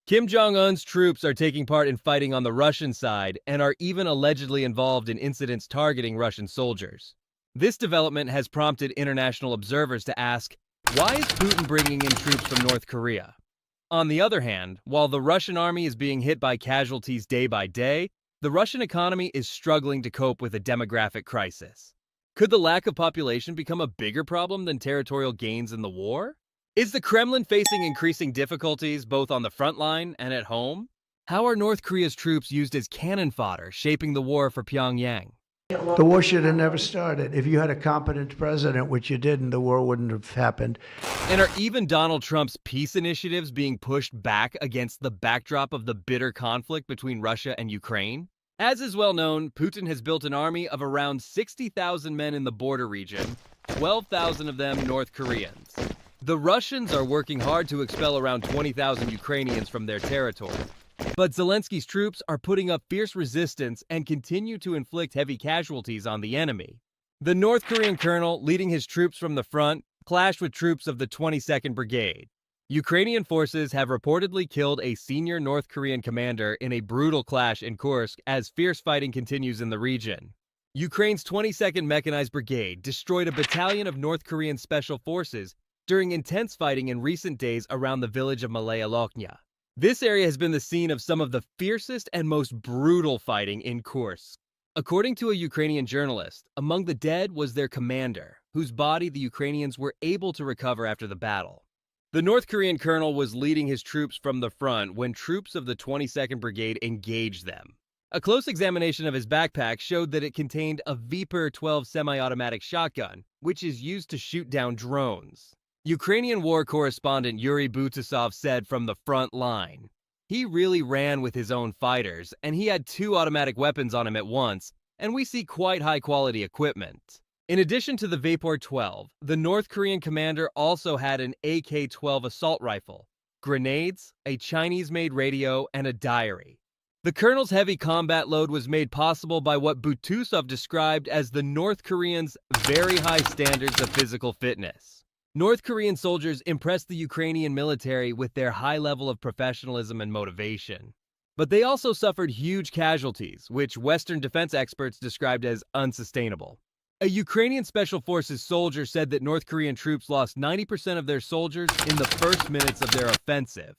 Kim Jong-un's troops are taking part in fighting on the Russian side and are even allegedly involved in incidents targeting Russian soldiers. This development has prompted international observers to ask, why is Putin bringing in troops from North Korea? On the other hand, while the Russian army is being hit by casualties day by day, the Russian economy is struggling to cope with a demographic crisis. Could the lack of population become a bigger problem than territorial gains in the war? Is the Kremlin facing increasing difficulties both on the front line and at home? How are North Korea's troops used as cannon fodder, shaping the war for Pyongyang? The war should have never started. If you had a competent president, which you didn't, the war wouldn't have happened. And are even Donald Trump's peace initiatives being pushed back against the backdrop of the bitter conflict between Russia and Ukraine? As is well known, Putin has built an army of around 60,000 men in the border region, 12,000 of them North Koreans. The Russians are working hard to expel around 20,000 Ukrainians from their territory. But Zelensky's troops are putting up fierce resistance and continue to inflict heavy casualties on the enemy. The North Korean colonel, leading his troops from the front, clashed with troops of the 22nd Brigade. Ukrainian forces have reportedly killed a senior North Korean commander in a brutal clash in Kursk as fierce fighting continues in the region. Ukraine's 22nd Mechanized Brigade destroyed a battalion of North Korean special forces during intense fighting in recent days around the village of Malaya Lokhnya. This area has been the scene of some of the fiercest and most brutal fighting in Kursk. According to a Ukrainian journalist, among the dead was their commander, whose body the Ukrainians were able to recover after the battle. The North Korean colonel was leading his troops from the front when troops of the 22nd Brigade engaged them. A close examination of his backpack showed that it contained a Vipr 12 semi-automatic shotgun, which is used to shoot down drones. Ukrainian war correspondent Yuri Butasov said from the front line, "He really ran with his own fighters, and he had 2 automatic weapons on him at once, and we see quite high-quality equipment." In addition to the Vapor 12, the North Korean commander also had an AK-12 assault rifle, grenades, a Chinese-made radio, and a diary. The colonel's heavy combat load was made possible by what Butasov described as the North Koreans' very high standards of physical fitness. North Korean soldiers impressed the Ukrainian military with their high level of professionalism and motivation. But they also suffered huge casualties, which Western defense experts described as unsustainable. A Ukrainian Special Forces soldier said that North Korean troops lost 90% of their soldiers in the first minutes of their offensive.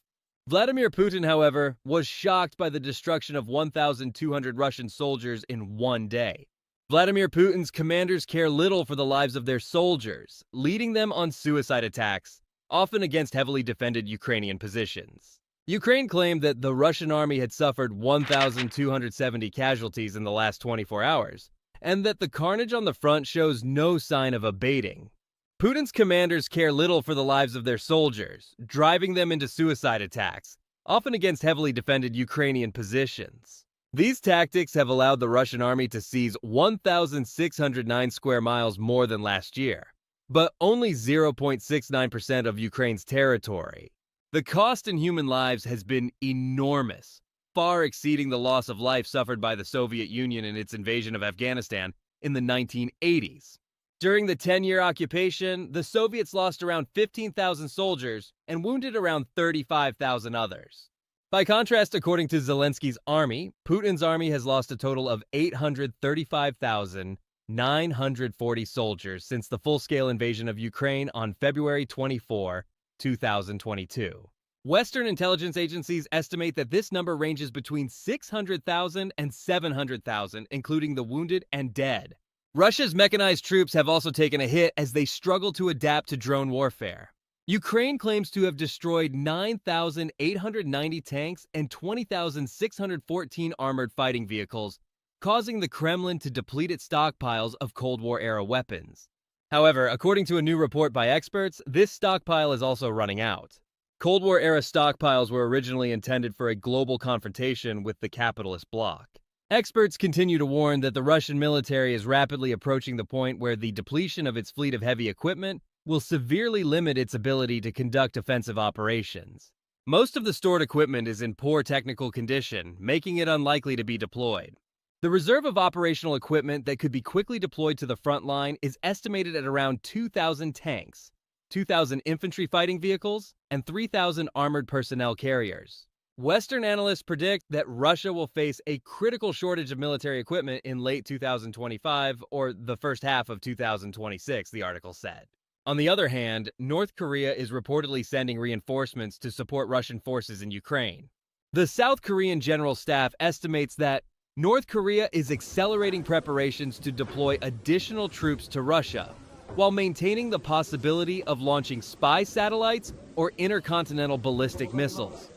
Vladimir Putin, however, was shocked by the destruction of 1,200 Russian soldiers in one day. Vladimir Putin's commanders care little for the lives of their soldiers, leading them on suicide attacks, often against heavily defended Ukrainian positions. Ukraine claimed that the Russian army had suffered 1,270 casualties in the last 24 hours, and that the carnage on the front shows no sign of abating. Putin's commanders care little for the lives of their soldiers, driving them into suicide attacks, often against heavily defended Ukrainian positions. These tactics have allowed the Russian army to seize 1,609 square miles more than last year, but only 0.69% of Ukraine's territory. The cost in human lives has been enormous, far exceeding the loss of life suffered by the Soviet Union in its invasion of Afghanistan in the 1980s. During the 10-year occupation, the Soviets lost around 15,000 soldiers and wounded around 35,000 others. By contrast, according to Zelensky's army, Putin's army has lost a total of 835,940 soldiers since the full-scale invasion of Ukraine on February 24, 2022. Western intelligence agencies estimate that this number ranges between 600,000 and 700,000, including the wounded and dead. Russia's mechanized troops have also taken a hit as they struggle to adapt to drone warfare. Ukraine claims to have destroyed 9,890 tanks and 20,614 armored fighting vehicles, causing the Kremlin to deplete its stockpiles of Cold War-era weapons. However, according to a new report by experts, this stockpile is also running out. Cold War-era stockpiles were originally intended for a global confrontation with the capitalist bloc. Experts continue to warn that the Russian military is rapidly approaching the point where the depletion of its fleet of heavy equipment will severely limit its ability to conduct offensive operations. Most of the stored equipment is in poor technical condition, making it unlikely to be deployed. The reserve of operational equipment that could be quickly deployed to the front line is estimated at around 2,000 tanks, 2,000 infantry fighting vehicles, and 3,000 armored personnel carriers. Western analysts predict that Russia will face a critical shortage of military equipment in late 2025 or the first half of 2026, the article said. On the other hand, North Korea is reportedly sending reinforcements to support Russian forces in Ukraine. The South Korean General Staff estimates that North Korea is accelerating preparations to deploy additional troops to Russia, while maintaining the possibility of launching spy satellites or intercontinental ballistic missiles.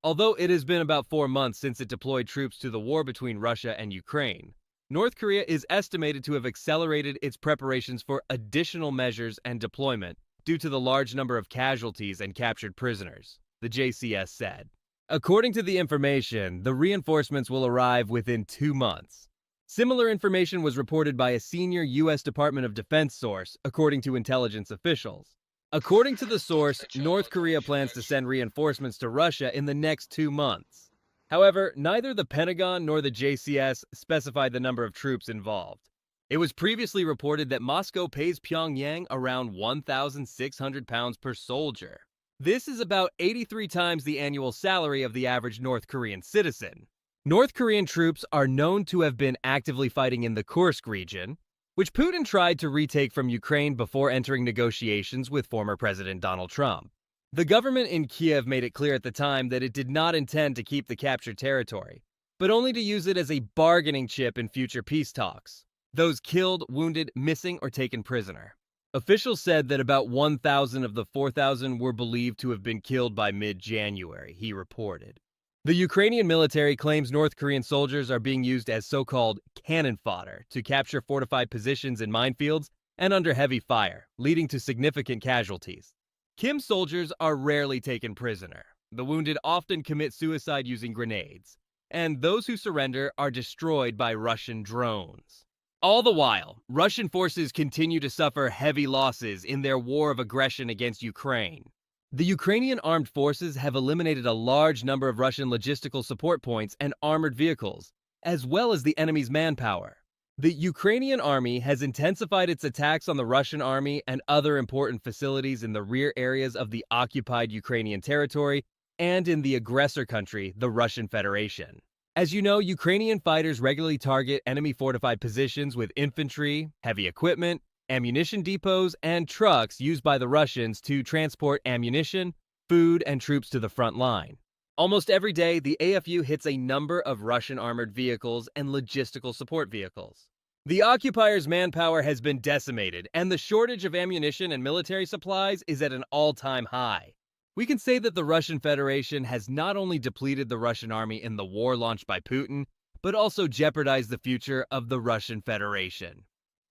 Although it has been about 4 months since it deployed troops to the war between Russia and Ukraine, North Korea is estimated to have accelerated its preparations for additional measures and deployment due to the large number of casualties and captured prisoners, the JCS said. According to the information, the reinforcements will arrive within 2 months. Similar information was reported by a senior U.S. Department of Defense source, according to intelligence officials. According to the source, North Korea plans to send reinforcements to Russia in the next 2 months. However, neither the Pentagon nor the JCS specified the number of troops involved. It was previously reported that Moscow pays Pyongyang around 1,600 pounds per soldier. This is about 83 times the annual salary of the average North Korean citizen. North Korean troops are known to have been actively fighting in the Kursk region, which Putin tried to retake from Ukraine before entering negotiations with former President Donald Trump. The government in Kyiv made it clear at the time that it did not intend to keep the captured territory, but only to use it as a bargaining chip in future peace talks. Those killed, wounded, missing, or taken prisoner. Officials said that about 1,000 of the 4,000 were believed to have been killed by mid-January, he reported. The Ukrainian military claims North Korean soldiers are being used as so-called cannon fodder to capture fortified positions in minefields and under heavy fire, leading to significant casualties. Kim's soldiers are rarely taken prisoner. The wounded often commit suicide using grenades, and those who surrender are destroyed by Russian drones. All the while, Russian forces continue to suffer heavy losses in their war of aggression against Ukraine. The Ukrainian armed forces have eliminated a large number of Russian logistical support points and armored vehicles, as well as the enemy's manpower. The Ukrainian army has intensified its attacks on the Russian army and other important facilities in the rear areas of the occupied Ukrainian territory and in the aggressor country, the Russian Federation. As you know, Ukrainian fighters regularly target enemy fortified positions with infantry, heavy equipment, ammunition depots, and trucks used by the Russians to transport ammunition, food, and troops to the front line. Almost every day, the AFU hits a number of Russian armored vehicles and logistical support vehicles. The occupiers' manpower has been decimated, and the shortage of ammunition and military supplies is at an all-time high. We can say that the Russian Federation has not only depleted the Russian army in the war launched by Putin, but also jeopardized the future of the Russian Federation.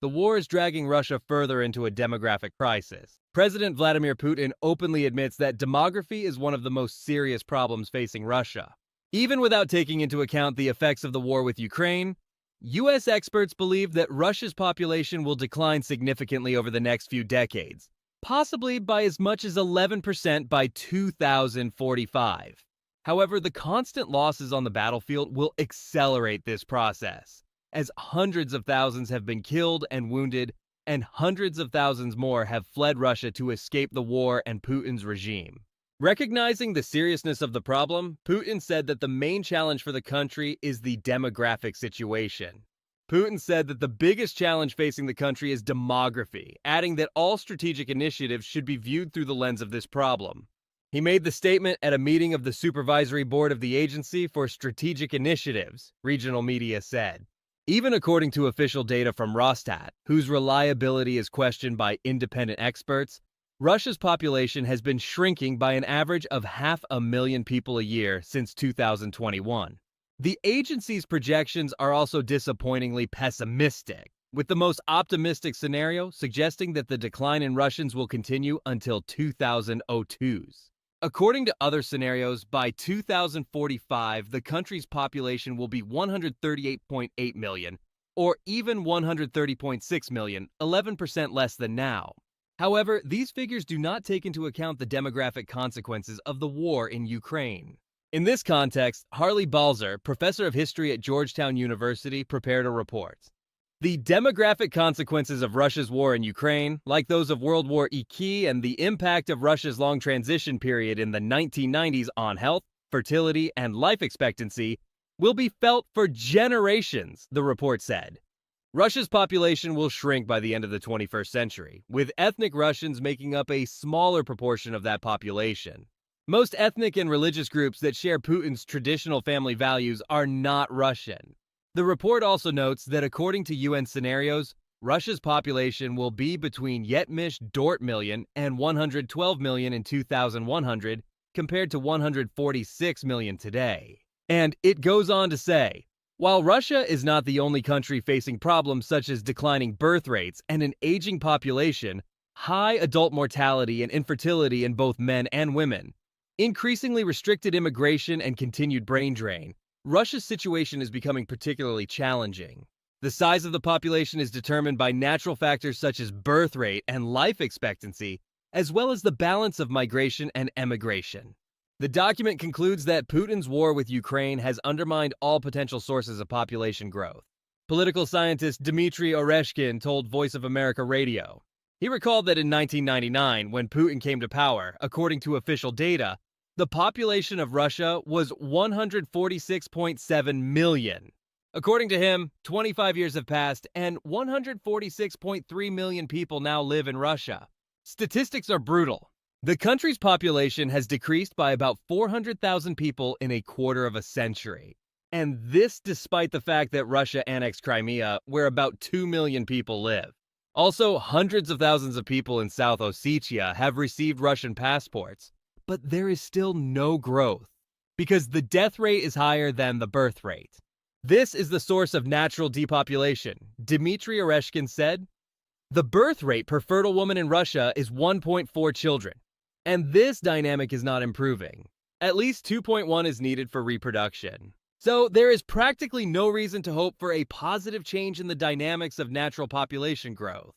The war is dragging Russia further into a demographic crisis. President Vladimir Putin openly admits that demography is one of the most serious problems facing Russia. Even without taking into account the effects of the war with Ukraine, U.S. experts believe that Russia's population will decline significantly over the next few decades, possibly by as much as 11% by 2045. However, the constant losses on the battlefield will accelerate this process, as hundreds of thousands have been killed and wounded, and hundreds of thousands more have fled Russia to escape the war and Putin's regime. Recognizing the seriousness of the problem, Putin said that the main challenge for the country is the demographic situation. Putin said that the biggest challenge facing the country is demography, adding that all strategic initiatives should be viewed through the lens of this problem. He made the statement at a meeting of the Supervisory Board of the Agency for Strategic Initiatives, regional media said. Even according to official data from Rosstat, whose reliability is questioned by independent experts, Russia's population has been shrinking by an average of 500,000 people a year since 2021. The agency's projections are also disappointingly pessimistic, with the most optimistic scenario suggesting that the decline in Russians will continue until 2002's. According to other scenarios, by 2045, the country's population will be 138.8 million, or even 130.6 million, 11% less than now. However, these figures do not take into account the demographic consequences of the war in Ukraine. In this context, Harley Balzer, professor of history at Georgetown University, prepared a report. The demographic consequences of Russia's war in Ukraine, like those of World War II and the impact of Russia's long transition period in the 1990s on health, fertility, and life expectancy will be felt for generations, the report said. Russia's population will shrink by the end of the 21st century, with ethnic Russians making up a smaller proportion of that population. Most ethnic and religious groups that share Putin's traditional family values are not Russian. The report also notes that according to UN scenarios, Russia's population will be between Yetmish Dort million and 112 million in 2100, compared to 146 million today. And it goes on to say, while Russia is not the only country facing problems such as declining birth rates and an aging population, high adult mortality and infertility in both men and women, increasingly restricted immigration and continued brain drain, Russia's situation is becoming particularly challenging. The size of the population is determined by natural factors such as birth rate and life expectancy, as well as the balance of migration and emigration. The document concludes that Putin's war with Ukraine has undermined all potential sources of population growth. Political scientist Dmitry Oreshkin told Voice of America Radio. He recalled that in 1999, when Putin came to power, according to official data, the population of Russia was 146.7 million. According to him, 25 years have passed and 146.3 million people now live in Russia. Statistics are brutal. The country's population has decreased by about 400,000 people in a quarter of a century. And this despite the fact that Russia annexed Crimea, where about 2 million people live. Also, hundreds of thousands of people in South Ossetia have received Russian passports. But there is still no growth, because the death rate is higher than the birth rate. This is the source of natural depopulation, Dmitry Oreshkin said. The birth rate per fertile woman in Russia is 1.4 children, and this dynamic is not improving. At least 2.1 is needed for reproduction. So there is practically no reason to hope for a positive change in the dynamics of natural population growth.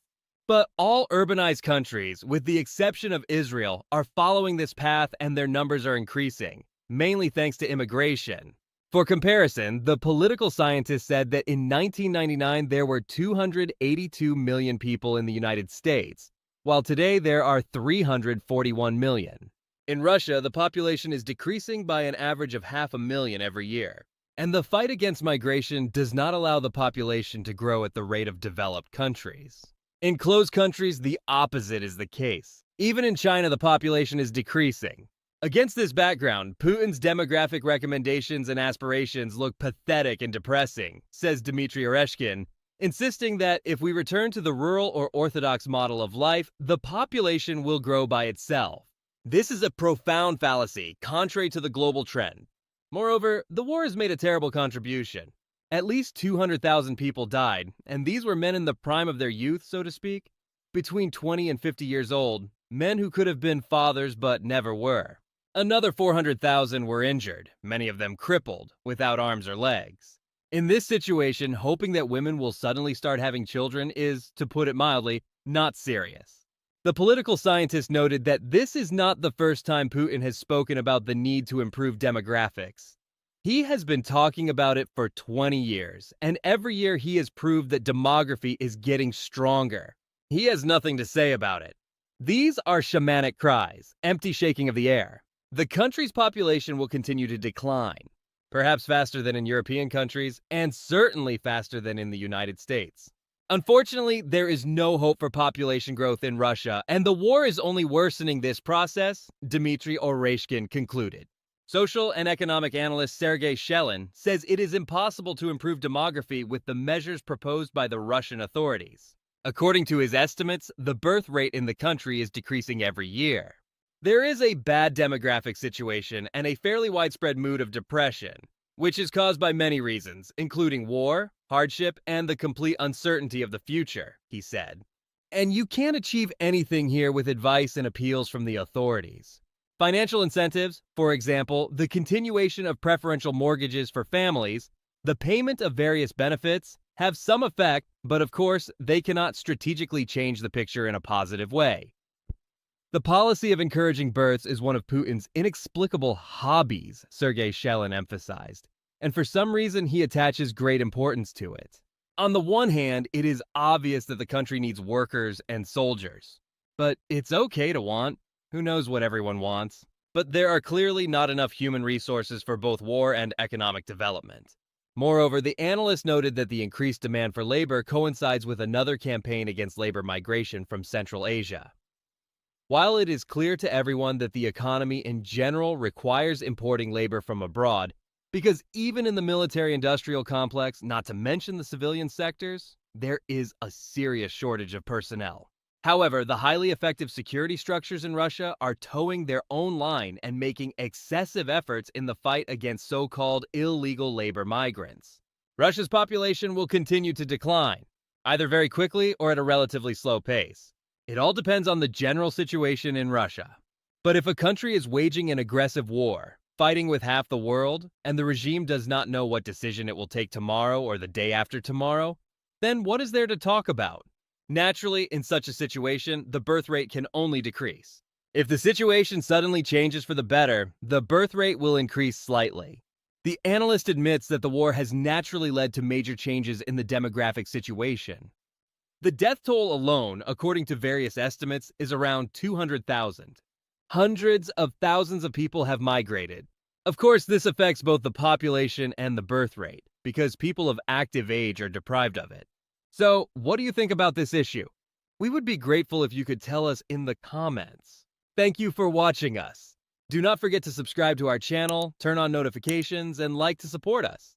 But all urbanized countries, with the exception of Israel, are following this path and their numbers are increasing, mainly thanks to immigration. For comparison, the political scientist said that in 1999 there were 282 million people in the United States, while today there are 341 million. In Russia, the population is decreasing by an average of 500,000 every year, and the fight against migration does not allow the population to grow at the rate of developed countries. In closed countries, the opposite is the case. Even in China, the population is decreasing. Against this background, Putin's demographic recommendations and aspirations look pathetic and depressing, says Dmitry Oreshkin, insisting that if we return to the rural or orthodox model of life, the population will grow by itself. This is a profound fallacy, contrary to the global trend. Moreover, the war has made a terrible contribution. At least 200,000 people died, and these were men in the prime of their youth, so to speak, between 20 and 50 years old, men who could have been fathers but never were. Another 400,000 were injured, many of them crippled, without arms or legs. In this situation, hoping that women will suddenly start having children is, to put it mildly, not serious. The political scientist noted that this is not the first time Putin has spoken about the need to improve demographics. He has been talking about it for 20 years, and every year he has proved that demography is getting stronger. He has nothing to say about it. These are shamanic cries, empty shaking of the air. The country's population will continue to decline, perhaps faster than in European countries, and certainly faster than in the United States. Unfortunately, there is no hope for population growth in Russia, and the war is only worsening this process, Dmitry Oreshkin concluded. Social and economic analyst Sergei Shelin says it is impossible to improve demography with the measures proposed by the Russian authorities. According to his estimates, the birth rate in the country is decreasing every year. There is a bad demographic situation and a fairly widespread mood of depression, which is caused by many reasons, including war, hardship, and the complete uncertainty of the future, he said. And you can't achieve anything here with advice and appeals from the authorities. Financial incentives, for example, the continuation of preferential mortgages for families, the payment of various benefits, have some effect, but of course, they cannot strategically change the picture in a positive way. The policy of encouraging births is one of Putin's inexplicable hobbies, Sergei Shelin emphasized, and for some reason he attaches great importance to it. On the one hand, it is obvious that the country needs workers and soldiers. But it's okay to want. Who knows what everyone wants? but there are clearly not enough human resources for both war and economic development. Moreover, the analyst noted that the increased demand for labor coincides with another campaign against labor migration from Central Asia. While it is clear to everyone that the economy in general requires importing labor from abroad, because even in the military-industrial complex, not to mention the civilian sectors, there is a serious shortage of personnel. However, the highly effective security structures in Russia are towing their own line and making excessive efforts in the fight against so-called illegal labor migrants. Russia's population will continue to decline, either very quickly or at a relatively slow pace. It all depends on the general situation in Russia. But if a country is waging an aggressive war, fighting with half the world, and the regime does not know what decision it will take tomorrow or the day after tomorrow, then what is there to talk about? Naturally, in such a situation, the birth rate can only decrease. If the situation suddenly changes for the better, the birth rate will increase slightly. The analyst admits that the war has naturally led to major changes in the demographic situation. The death toll alone, according to various estimates, is around 200,000. Hundreds of thousands of people have migrated. Of course, this affects both the population and the birth rate, because people of active age are deprived of it. So, what do you think about this issue? We would be grateful if you could tell us in the comments. Thank you for watching us. Do not forget to subscribe to our channel, turn on notifications, and like to support us.